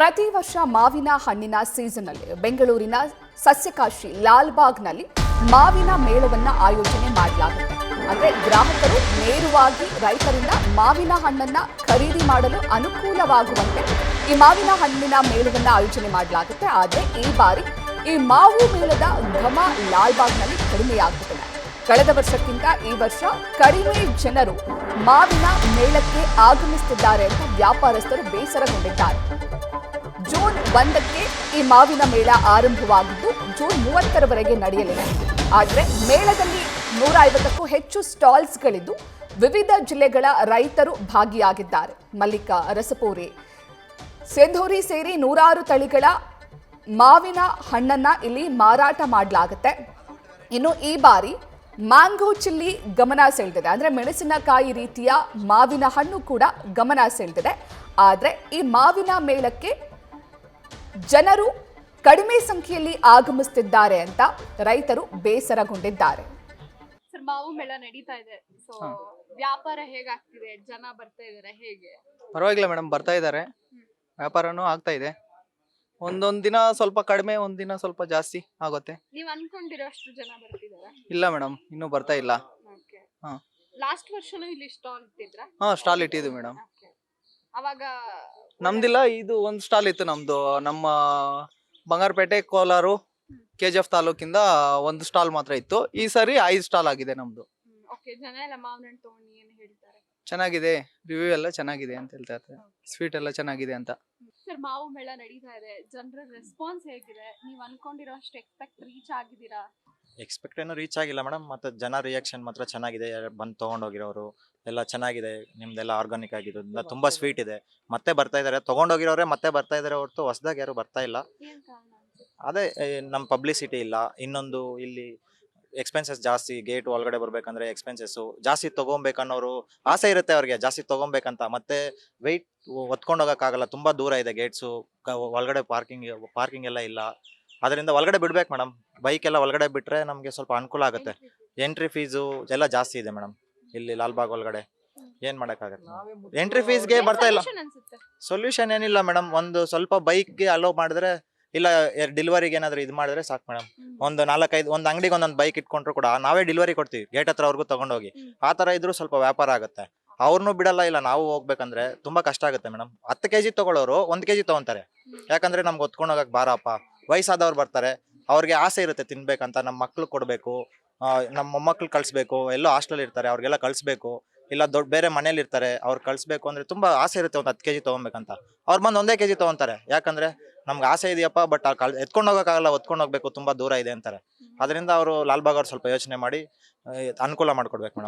ಪ್ರತಿ ವರ್ಷ ಮಾವಿನ ಹಣ್ಣಿನ ಸೀಸನ್ನಲ್ಲಿ ಬೆಂಗಳೂರಿನ ಸಸ್ಯಕಾಶಿ ಲಾಲ್ಬಾಗ್ನಲ್ಲಿ ಮಾವಿನ ಮೇಳವನ್ನ ಆಯೋಜನೆ ಮಾಡಲಾಗುತ್ತೆ. ಅಂದ್ರೆ ಗ್ರಾಹಕರು ನೇರವಾಗಿ ರೈತರಿಂದ ಮಾವಿನ ಹಣ್ಣನ್ನ ಖರೀದಿ ಮಾಡಲು ಅನುಕೂಲವಾಗುವಂತೆ ಈ ಮಾವಿನ ಹಣ್ಣಿನ ಮೇಳವನ್ನ ಆಯೋಜನೆ ಮಾಡಲಾಗುತ್ತೆ. ಆದರೆ ಈ ಬಾರಿ ಈ ಮಾವು ಮೇಳದ ಘಮ ಲಾಲ್ಬಾಗ್ನಲ್ಲಿ ಕಡಿಮೆಯಾಗುತ್ತದೆ. ಕಳೆದ ವರ್ಷಕ್ಕಿಂತ ಈ ವರ್ಷ ಕಡಿಮೆ ಜನರು ಮಾವಿನ ಮೇಳಕ್ಕೆ ಆಗಮಿಸುತ್ತಿದ್ದಾರೆ ಅಂತ ವ್ಯಾಪಾರಸ್ಥರು ಬೇಸರಗೊಂಡಿದ್ದಾರೆ. ಜೂನ್ 1ಕ್ಕೆ ಈ ಮಾವಿನ ಮೇಳ ಆರಂಭವಾಗಿದ್ದು ಜೂನ್ 30ರವರೆಗೆ ನಡೆಯಲಿದೆ. ಆದರೆ ಮೇಳದಲ್ಲಿ 150ಕ್ಕೂ ಹೆಚ್ಚು ಸ್ಟಾಲ್ಸ್ಗಳಿದ್ದು ವಿವಿಧ ಜಿಲ್ಲೆಗಳ ರೈತರು ಭಾಗಿಯಾಗಿದ್ದಾರೆ. ಮಲ್ಲಿಕ, ರಸಪೂರಿ, ಸಿಂಧೂರಿ ಸೇರಿ 100 ತಳಿಗಳ ಮಾವಿನ ಹಣ್ಣನ್ನ ಇಲ್ಲಿ ಮಾರಾಟ ಮಾಡಲಾಗುತ್ತೆ. ಇನ್ನು ಈ ಬಾರಿ ಮ್ಯಾಂಗೋ ಚಿಲ್ಲಿ ಗಮನ ಸೆಳೆದಿದೆ. ಅಂದರೆ ಮೆಣಸಿನಕಾಯಿ ರೀತಿಯ ಮಾವಿನ ಹಣ್ಣು ಕೂಡ ಗಮನ ಸೆಳೆದಿದೆ. ಆದರೆ ಈ ಮಾವಿನ ಮೇಳಕ್ಕೆ ಜನರು ಕಡಿಮೆ ಸಂಖ್ಯೆಯಲ್ಲಿ ಆಗಮಿಸುತ್ತಿದ್ದಾರೆ ಅಂತ ರೈತರು ಬೇಸರಗೊಂಡಿದ್ದಾರೆ. ಸರ್, ಮಾವು ಮೇಳ ನಡೀತಾ ಇದೆ. ಸೊ ವ್ಯಾಪಾರ ಹೇಗಾಗ್ತಿದೆ? ಜನ ಬರ್ತಾ ಇದಾರೆ ಹೇಗೆ? ಪರವಾಗಿಲ್ಲ ಮೇಡಮ್, ಬರ್ತಾ ಇದ್ದಾರೆ. ವ್ಯಾಪಾರನೂ ಆಗ್ತಾ ಇದೆ. ಒಂದೊಂದ್ ದಿನ ಸ್ವಲ್ಪ ಕಡಿಮೆ, ಒಂದ್ ದಿನ ಸ್ವಲ್ಪ ಜಾಸ್ತಿ ಆಗುತ್ತೆ. ನೀವ್ ಅನ್ಕೊಂಡಿರೋ ಅಷ್ಟು ಜನ ಬರ್ತಿದಾರ? ಇಲ್ಲ ಮೇಡಮ್, ಇನ್ನೂ ಬರ್ತಾ ಇಲ್ಲ. ಹಾ. ಲಾಸ್ಟ್ ವರ್ಷನೂ ಇಲ್ಲಿ ಸ್ಟಾಲ್ ಇಟ್ಟಿದ್ರ? ಸ್ಟಾಲ್ ಇಟ್ಟಿದ್ವಿ ಮೇಡಮ್. ಅವಾಗ ನಮ್ದಿಲ್ಲ, ಇದು ಒಂದ್ ಸ್ಟಾಲ್ ಇತ್ತು ನಮ್ದು. ನಮ್ಮ ಬಂಗಾರಪೇಟೆ, ಕೋಲಾರ, KGF ತಾಲೂಕಿಂದ ಒಂದು ಸ್ಟಾಲ್ ಮಾತ್ರ ಇತ್ತು. ಈ ಸರಿ 5 ಸ್ಟಾಲ್ ಆಗಿದೆ ನಮ್ದು. ಓಕೆ, ಜನ ಎಲ್ಲ ಮಾವಿನ ಹಣ್ಣು ತಗೊಂಡು ಏನ್ ಹೇಳ್ತಾರೆ? ಚೆನ್ನಾಗಿದೆ, ರಿವ್ಯೂ ಎಲ್ಲ ಚೆನ್ನಾಗಿದೆ ಅಂತ ಹೇಳ್ತಾ ಇರ್ತಾರೆ. ಸ್ವೀಟ್ ಎಲ್ಲ ಚೆನ್ನಾಗಿದೆ ಅಂತ. ಸರ್, ಮಾವು ಮೇಳ ನಡೀತಾ ಇದೆ. ಜನರ ರೆಸ್ಪಾನ್ಸ್ ಹೇಗಿದೆ? ನೀವ್ ಅನ್ಕೊಂಡಿರೋ ಅಷ್ಟು ಎಕ್ಸ್ಪೆಕ್ಟ್ ರೀಚ್ ಆಗಿದ್ದೀರಾ? ಎಕ್ಸ್ಪೆಕ್ಟ್ ಏನೂ ರೀಚ್ ಆಗಿಲ್ಲ ಮೇಡಮ್. ಮತ್ತು ಜನ ರಿಯಾಕ್ಷನ್ ಮಾತ್ರ ಚೆನ್ನಾಗಿದೆ. ಬಂದು ತೊಗೊಂಡೋಗಿರೋರು ಎಲ್ಲ ಚೆನ್ನಾಗಿದೆ. ನಿಮ್ದೆಲ್ಲ ಆರ್ಗಾನಿಕ್ ಆಗಿರೋದ್ರಿಂದ ತುಂಬ ಸ್ವೀಟ್ ಇದೆ. ಮತ್ತೆ ಬರ್ತಾ ಇದ್ದಾರೆ. ತೊಗೊಂಡೋಗಿರೋರೆ ಮತ್ತೆ ಬರ್ತಾ ಇದ್ದಾರೆ ಹೊರತು ಹೊಸದಾಗಿ ಯಾರು ಬರ್ತಾ ಇಲ್ಲ. ಏನ್ ಕಾರಣ ಅನ್ಸುತ್ತೆ? ಅದೇ ನಮ್ಮ ಪಬ್ಲಿಸಿಟಿ ಇಲ್ಲ. ಇನ್ನೊಂದು ಇಲ್ಲಿ ಎಕ್ಸ್ಪೆನ್ಸಸ್ ಜಾಸ್ತಿ. ಗೇಟ್ ಒಳಗಡೆ ಬರ್ಬೇಕಂದ್ರೆ ಎಕ್ಸ್ಪೆನ್ಸಸ್ಸು ಜಾಸ್ತಿ ತೊಗೊಬೇಕನ್ನೋರು ಆಸೆ ಇರುತ್ತೆ ಅವ್ರಿಗೆ, ಜಾಸ್ತಿ ತೊಗೊಬೇಕಂತ. ಮತ್ತೆ ವೆಯ್ಟ್ ಹೊತ್ಕೊಂಡು ಹೋಗೋಕ್ಕಾಗಲ್ಲ, ತುಂಬ ದೂರ ಇದೆ ಗೇಟ್ಸು. ಒಳಗಡೆ ಪಾರ್ಕಿಂಗ್ ಎಲ್ಲ ಇಲ್ಲ. ಅದರಿಂದ ಒಳಗಡೆ ಬಿಡ್ಬೇಕು ಮೇಡಮ್. ಬೈಕ್ ಎಲ್ಲ ಒಳಗಡೆ ಬಿಟ್ರೆ ನಮಗೆ ಸ್ವಲ್ಪ ಅನುಕೂಲ ಆಗುತ್ತೆ. ಎಂಟ್ರಿ ಫೀಸು ಎಲ್ಲ ಜಾಸ್ತಿ ಇದೆ ಮೇಡಮ್ ಇಲ್ಲಿ ಲಾಲ್ಬಾಗ್ ಒಳಗಡೆ. ಏನ್ ಮಾಡೋಕ್ಕಾಗತ್ತೆ? ಎಂಟ್ರಿ ಫೀಸ್ಗೆ ಬರ್ತಾ ಇಲ್ಲ. Solution ಅನ್ಸುತ್ತೆ. ಸೊಲ್ಯೂಷನ್ ಏನಿಲ್ಲ ಮೇಡಮ್. ಒಂದು ಸ್ವಲ್ಪ ಬೈಕ್ಗೆ ಅಲೋ ಮಾಡಿದ್ರೆ, ಇಲ್ಲ ಡೆಲಿವರಿಗೆ ಏನಾದ್ರು ಇದು ಮಾಡಿದ್ರೆ ಸಾಕು ಮೇಡಮ್. ಒಂದು 4-5 ಒಂದು ಅಂಗಡಿಗೆ ಒಂದೊಂದು ಬೈಕ್ ಇಟ್ಕೊಂಡ್ರು ಕೂಡ ನಾವೇ ಡೆಲಿವರಿ ಕೊಡ್ತೀವಿ ಗೇಟ್ ಹತ್ರ ಅವ್ರಿಗೂ ತಗೊಂಡೋಗಿ. ಆ ಥರ ಇದ್ರೂ ಸ್ವಲ್ಪ ವ್ಯಾಪಾರ ಆಗುತ್ತೆ. ಅವ್ರನ್ನೂ ಬಿಡಲ್ಲ, ಇಲ್ಲ ನಾವು ಹೋಗ್ಬೇಕಂದ್ರೆ ತುಂಬಾ ಕಷ್ಟ ಆಗುತ್ತೆ ಮೇಡಮ್. 10 kg ತಗೊಳ್ಳೋರು 1 kg ತಗೊಂತಾರೆ. ಯಾಕಂದ್ರೆ ನಮ್ಗೆ ಹೊತ್ಕೊಂಡು ಹೋಗಕ್ ಬಾರಪ್ಪ. ವಯಸ್ಸಾದವ್ರು ಬರ್ತಾರೆ, ಅವ್ರಿಗೆ ಆಸೆ ಇರುತ್ತೆ ತಿನ್ಬೇಕಂತ. ನಮ್ಮ ಮಕ್ಳು ಕೊಡ್ಬೇಕು, ನಮ್ಮ ಮೊಮ್ಮಕ್ಳು ಕಳಿಸ್ಬೇಕು. ಎಲ್ಲೋ ಹಾಸ್ಟೆಲ್ ಇರ್ತಾರೆ, ಅವ್ರಿಗೆಲ್ಲ ಕಳಿಸ್ಬೇಕು. ಇಲ್ಲ ಬೇರೆ ಮನೇಲಿ ಇರ್ತಾರೆ, ಅವ್ರು ಕಳಿಸ್ಬೇಕು ಅಂದ್ರೆ ತುಂಬಾ ಆಸೆ ಇರುತ್ತೆ ಒಂದು 10 kg ತಗೊಬೇಕಂತ. ಅವ್ರು ಬಂದು 1 kg ತಗೊಂತಾರೆ. ಯಾಕಂದ್ರೆ ನಮ್ಗೆ ಆಸೆ ಇದೆಯಪ್ಪ, ಬಟ್ ಎತ್ಕೊಂಡು ಹೋಗೋಕ್ಕಾಗಲ್ಲ, ಹೊತ್ಕೊಂಡು ಹೋಗ್ಬೇಕು, ತುಂಬಾ ದೂರ ಇದೆ ಅಂತಾರೆ. ಅದರಿಂದ ಅವರು ಲಾಲ್ಬಾಗ್ ಅವ್ರು ಸ್ವಲ್ಪ ಯೋಚನೆ ಮಾಡಿ ಅನುಕೂಲ ಮಾಡ್ಕೊಡ್ಬೇಕು ಮೇಡಮ್.